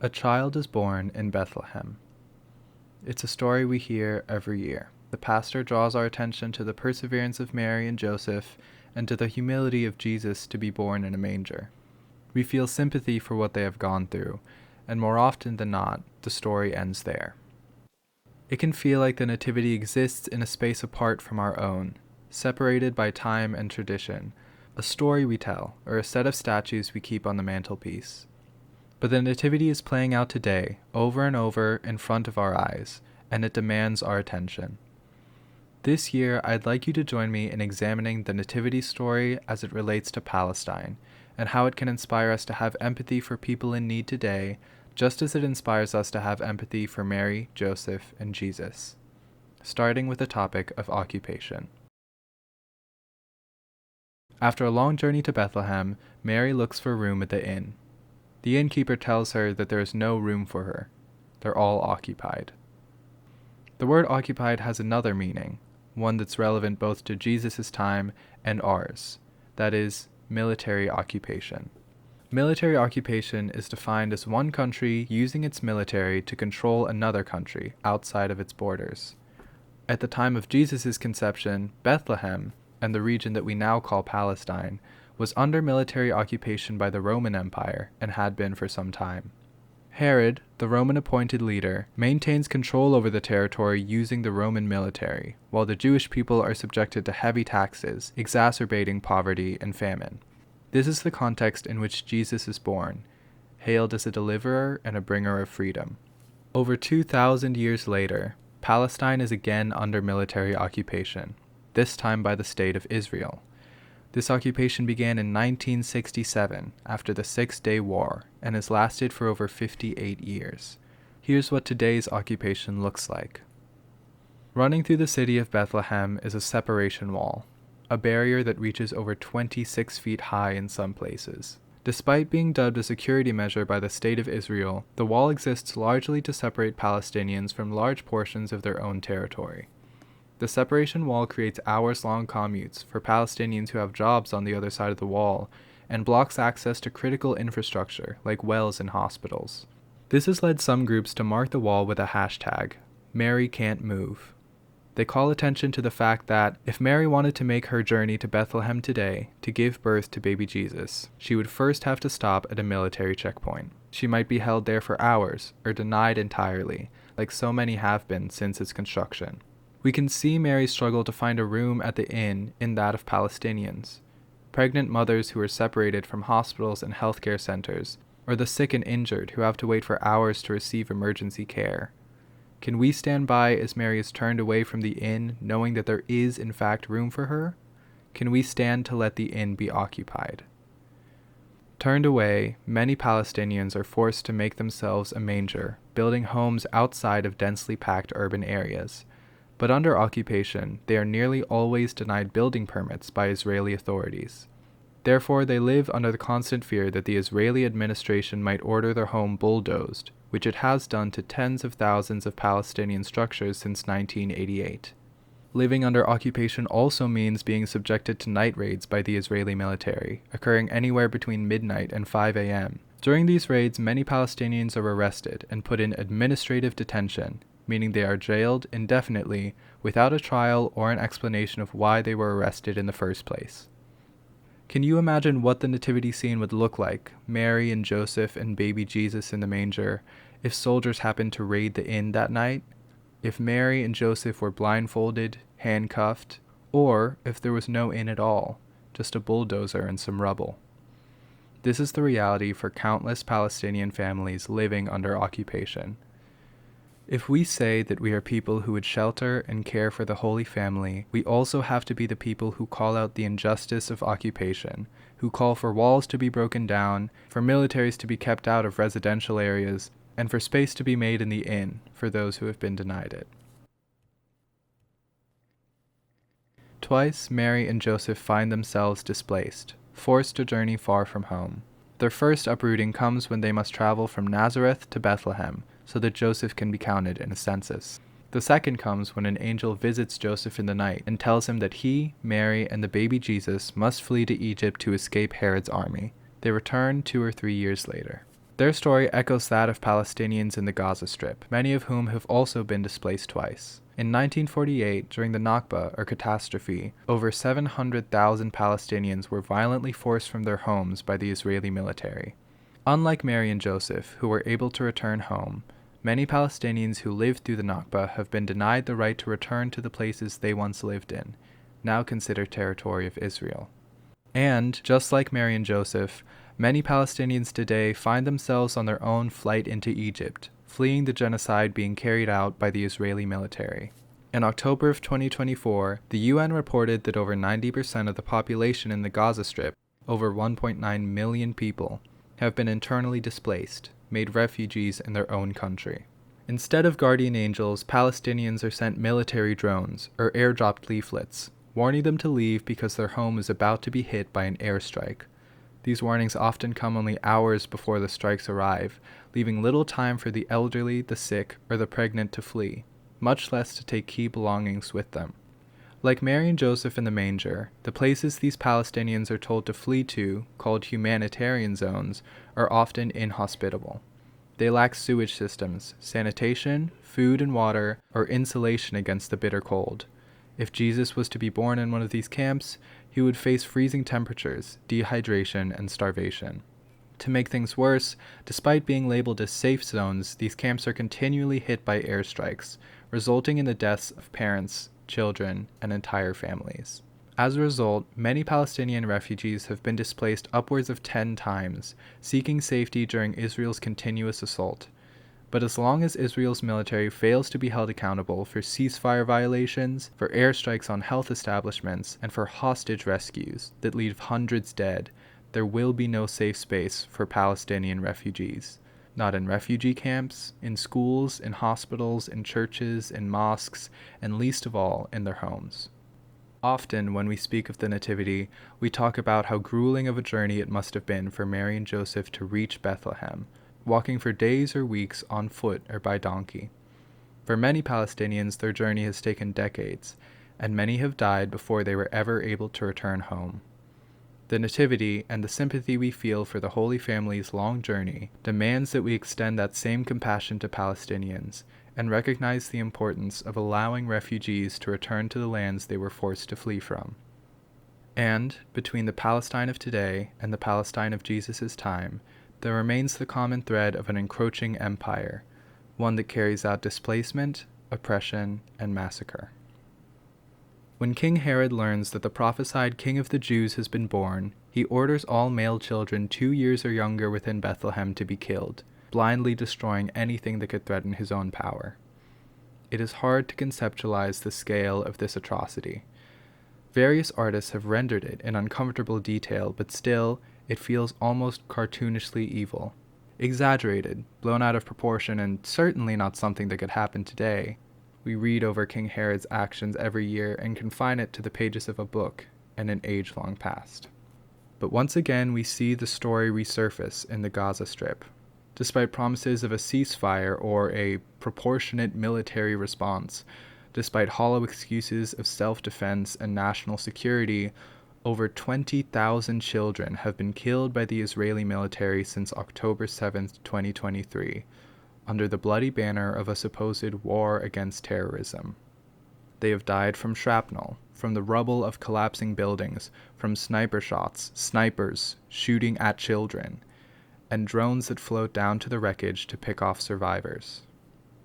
A child is born in Bethlehem. It's a story we hear every year. The pastor draws our attention to the perseverance of Mary and Joseph and to the humility of Jesus to be born in a manger. We feel sympathy for what they have gone through, and more often than not, the story ends there. It can feel like the Nativity exists in a space apart from our own, separated by time and tradition, a story we tell, or a set of statues we keep on the mantelpiece. But the Nativity is playing out today, over and over, in front of our eyes, and it demands our attention. This year, I'd like you to join me in examining the Nativity story as it relates to Palestine, and how it can inspire us to have empathy for people in need today, just as it inspires us to have empathy for Mary, Joseph, and Jesus. Starting with the topic of occupation. After a long journey to Bethlehem, Mary looks for room at the inn. The innkeeper tells her that there is no room for her. They're all occupied. The word occupied has another meaning, one that's relevant both to Jesus' time and ours, that is, military occupation. Military occupation is defined as one country using its military to control another country outside of its borders. At the time of Jesus' conception, Bethlehem, and the region that we now call Palestine, was under military occupation by the Roman Empire and had been for some time. Herod, the Roman-appointed leader, maintains control over the territory using the Roman military, while the Jewish people are subjected to heavy taxes, exacerbating poverty and famine. This is the context in which Jesus is born, hailed as a deliverer and a bringer of freedom. Over 2,000 years later, Palestine is again under military occupation, this time by the state of Israel. This occupation began in 1967 after the Six-Day War and has lasted for over 58 years. Here's what today's occupation looks like. Running through the city of Bethlehem is a separation wall, a barrier that reaches over 26 feet high in some places. Despite being dubbed a security measure by the State of Israel, the wall exists largely to separate Palestinians from large portions of their own territory. The separation wall creates hours-long commutes for Palestinians who have jobs on the other side of the wall, and blocks access to critical infrastructure like wells and hospitals. This has led some groups to mark the wall with a hashtag, Mary Can't Move. They call attention to the fact that if Mary wanted to make her journey to Bethlehem today to give birth to baby Jesus, she would first have to stop at a military checkpoint. She might be held there for hours or denied entirely, like so many have been since its construction. We can see Mary's struggle to find a room at the inn in that of Palestinians, pregnant mothers who are separated from hospitals and healthcare centers, or the sick and injured who have to wait for hours to receive emergency care. Can we stand by as Mary is turned away from the inn, knowing that there is in fact room for her? Can we stand to let the inn be occupied? Turned away, many Palestinians are forced to make themselves a manger, building homes outside of densely packed urban areas. But under occupation, they are nearly always denied building permits by Israeli authorities. Therefore, they live under the constant fear that the Israeli administration might order their home bulldozed, which it has done to tens of thousands of Palestinian structures since 1988. Living under occupation also means being subjected to night raids by the Israeli military, occurring anywhere between midnight and 5 a.m. During these raids, many Palestinians are arrested and put in administrative detention, meaning they are jailed indefinitely without a trial or an explanation of why they were arrested in the first place. Can you imagine what the nativity scene would look like, Mary and Joseph and baby Jesus in the manger, if soldiers happened to raid the inn that night? If Mary and Joseph were blindfolded, handcuffed, or if there was no inn at all, just a bulldozer and some rubble? This is the reality for countless Palestinian families living under occupation. If we say that we are people who would shelter and care for the Holy Family, we also have to be the people who call out the injustice of occupation, who call for walls to be broken down, for militaries to be kept out of residential areas, and for space to be made in the inn for those who have been denied it. Twice, Mary and Joseph find themselves displaced, forced to journey far from home. Their first uprooting comes when they must travel from Nazareth to Bethlehem, so that Joseph can be counted in a census. The second comes when an angel visits Joseph in the night and tells him that he, Mary, and the baby Jesus must flee to Egypt to escape Herod's army. They return 2 or 3 years later. Their story echoes that of Palestinians in the Gaza Strip, many of whom have also been displaced twice. In 1948, during the Nakba, or catastrophe, over 700,000 Palestinians were violently forced from their homes by the Israeli military. Unlike Mary and Joseph, who were able to return home, many Palestinians who lived through the Nakba have been denied the right to return to the places they once lived in, now considered territory of Israel. And, just like Mary and Joseph, many Palestinians today find themselves on their own flight into Egypt, fleeing the genocide being carried out by the Israeli military. In October of 2024, the UN reported that over 90% of the population in the Gaza Strip, over 1.9 million people, have been internally displaced, made refugees in their own country. Instead of guardian angels, Palestinians are sent military drones, or airdropped leaflets, warning them to leave because their home is about to be hit by an airstrike. These warnings often come only hours before the strikes arrive, leaving little time for the elderly, the sick, or the pregnant to flee, much less to take key belongings with them. Like Mary and Joseph in the manger, the places these Palestinians are told to flee to, called humanitarian zones, are often inhospitable. They lack sewage systems, sanitation, food and water, or insulation against the bitter cold. If Jesus was to be born in one of these camps, he would face freezing temperatures, dehydration, and starvation. To make things worse, despite being labeled as safe zones, these camps are continually hit by airstrikes, resulting in the deaths of parents, children, and entire families. As a result, many Palestinian refugees have been displaced upwards of 10 times, seeking safety during Israel's continuous assault. But as long as Israel's military fails to be held accountable for ceasefire violations, for airstrikes on health establishments, and for hostage rescues that leave hundreds dead, there will be no safe space for Palestinian refugees. Not in refugee camps, in schools, in hospitals, in churches, in mosques, and least of all, in their homes. Often, when we speak of the Nativity, we talk about how grueling of a journey it must have been for Mary and Joseph to reach Bethlehem, walking for days or weeks on foot or by donkey. For many Palestinians, their journey has taken decades, and many have died before they were ever able to return home. The Nativity, and the sympathy we feel for the Holy Family's long journey, demands that we extend that same compassion to Palestinians, and recognize the importance of allowing refugees to return to the lands they were forced to flee from. And, between the Palestine of today and the Palestine of Jesus' time, there remains the common thread of an encroaching empire, one that carries out displacement, oppression, and massacre. When King Herod learns that the prophesied King of the Jews has been born, he orders all male children 2 years or younger within Bethlehem to be killed, blindly destroying anything that could threaten his own power. It is hard to conceptualize the scale of this atrocity. Various artists have rendered it in uncomfortable detail, but still, it feels almost cartoonishly evil. Exaggerated, blown out of proportion, and certainly not something that could happen today. We read over King Herod's actions every year and confine it to the pages of a book and an age-long past. But once again, we see the story resurface in the Gaza Strip. Despite promises of a ceasefire or a proportionate military response, despite hollow excuses of self-defense and national security, over 20,000 children have been killed by the Israeli military since October 7, 2023, under the bloody banner of a supposed war against terrorism. They have died from shrapnel, from the rubble of collapsing buildings, from sniper shots, snipers shooting at children, and drones that float down to the wreckage to pick off survivors.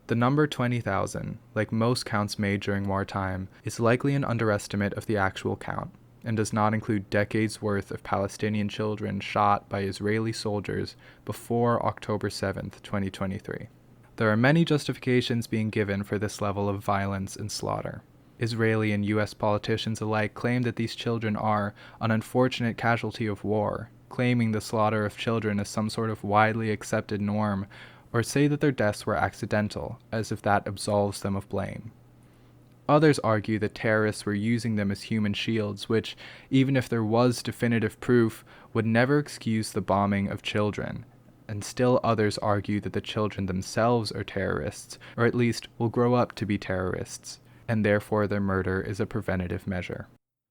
The number 20,000, like most counts made during wartime, is likely an underestimate of the actual count, and does not include decades' worth of Palestinian children shot by Israeli soldiers before October 7, 2023. There are many justifications being given for this level of violence and slaughter. Israeli and U.S. politicians alike claim that these children are an unfortunate casualty of war, claiming the slaughter of children as some sort of widely accepted norm, or say that their deaths were accidental, as if that absolves them of blame. Others argue that terrorists were using them as human shields, which, even if there was definitive proof, would never excuse the bombing of children. And still others argue that the children themselves are terrorists, or at least will grow up to be terrorists, and therefore their murder is a preventative measure.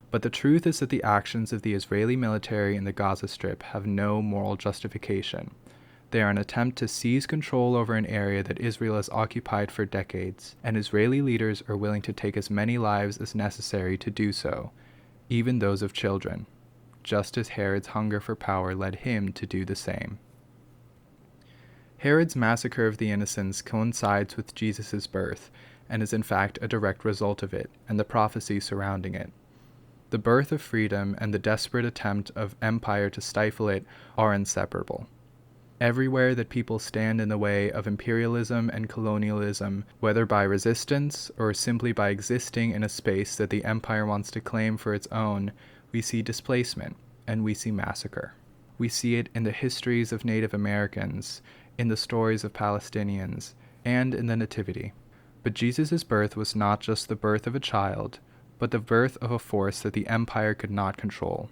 But the truth is that the actions of the Israeli military in the Gaza Strip have no moral justification. They are an attempt to seize control over an area that Israel has occupied for decades, and Israeli leaders are willing to take as many lives as necessary to do so, even those of children, just as Herod's hunger for power led him to do the same. Herod's massacre of the innocents coincides with Jesus' birth, and is in fact a direct result of it, and the prophecy surrounding it. The birth of freedom and the desperate attempt of empire to stifle it are inseparable. Everywhere that people stand in the way of imperialism and colonialism, whether by resistance or simply by existing in a space that the empire wants to claim for its own, we see displacement and we see massacre. We see it in the histories of Native Americans, in the stories of Palestinians, and in the Nativity. But Jesus' birth was not just the birth of a child, but the birth of a force that the empire could not control.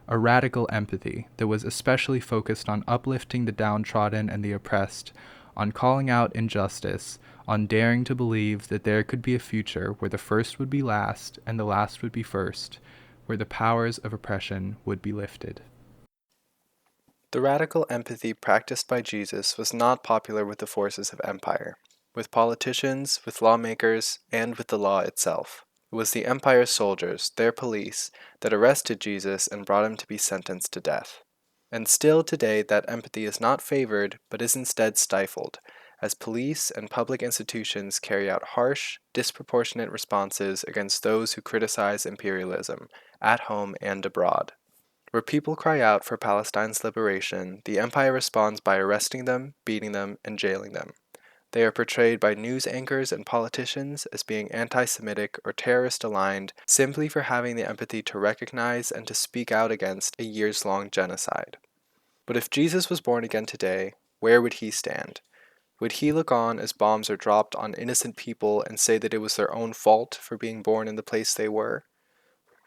A radical empathy that was especially focused on uplifting the downtrodden and the oppressed, on calling out injustice, on daring to believe that there could be a future where the first would be last and the last would be first, where the powers of oppression would be lifted. The radical empathy practiced by Jesus was not popular with the forces of empire, with politicians, with lawmakers, and with the law itself. It was the empire's soldiers, their police, that arrested Jesus and brought him to be sentenced to death. And still today that empathy is not favored, but is instead stifled, as police and public institutions carry out harsh, disproportionate responses against those who criticize imperialism, at home and abroad. Where people cry out for Palestine's liberation, the empire responds by arresting them, beating them, and jailing them. They are portrayed by news anchors and politicians as being anti-Semitic or terrorist-aligned simply for having the empathy to recognize and to speak out against a years-long genocide. But if Jesus was born again today, where would he stand? Would he look on as bombs are dropped on innocent people and say that it was their own fault for being born in the place they were?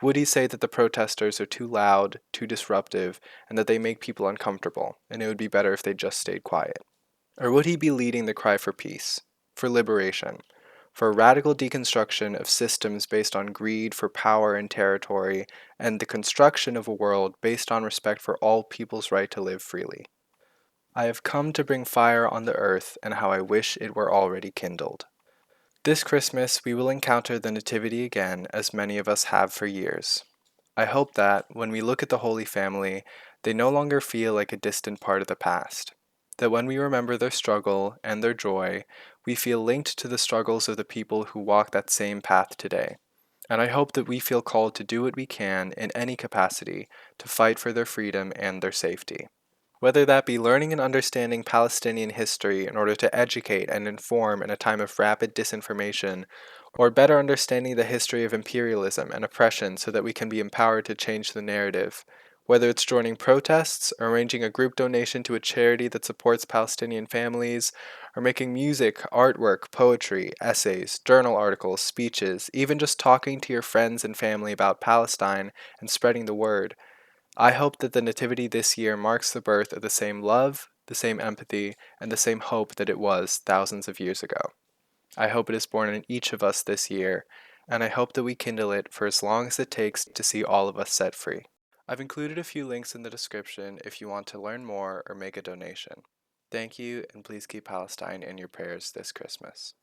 Would he say that the protesters are too loud, too disruptive, and that they make people uncomfortable, and it would be better if they just stayed quiet? Or would he be leading the cry for peace, for liberation, for a radical deconstruction of systems based on greed for power and territory, and the construction of a world based on respect for all people's right to live freely? I have come to bring fire on the earth, and how I wish it were already kindled. This Christmas we will encounter the Nativity again, as many of us have for years. I hope that, when we look at the Holy Family, they no longer feel like a distant part of the past. That when we remember their struggle and their joy, we feel linked to the struggles of the people who walk that same path today. And I hope that we feel called to do what we can, in any capacity, to fight for their freedom and their safety. Whether that be learning and understanding Palestinian history in order to educate and inform in a time of rapid disinformation, or better understanding the history of imperialism and oppression so that we can be empowered to change the narrative. Whether it's joining protests, arranging a group donation to a charity that supports Palestinian families, or making music, artwork, poetry, essays, journal articles, speeches, even just talking to your friends and family about Palestine and spreading the word. I hope that the Nativity this year marks the birth of the same love, the same empathy, and the same hope that it was thousands of years ago. I hope it is born in each of us this year, and I hope that we kindle it for as long as it takes to see all of us set free. I've included a few links in the description if you want to learn more or make a donation. Thank you, and please keep Palestine in your prayers this Christmas.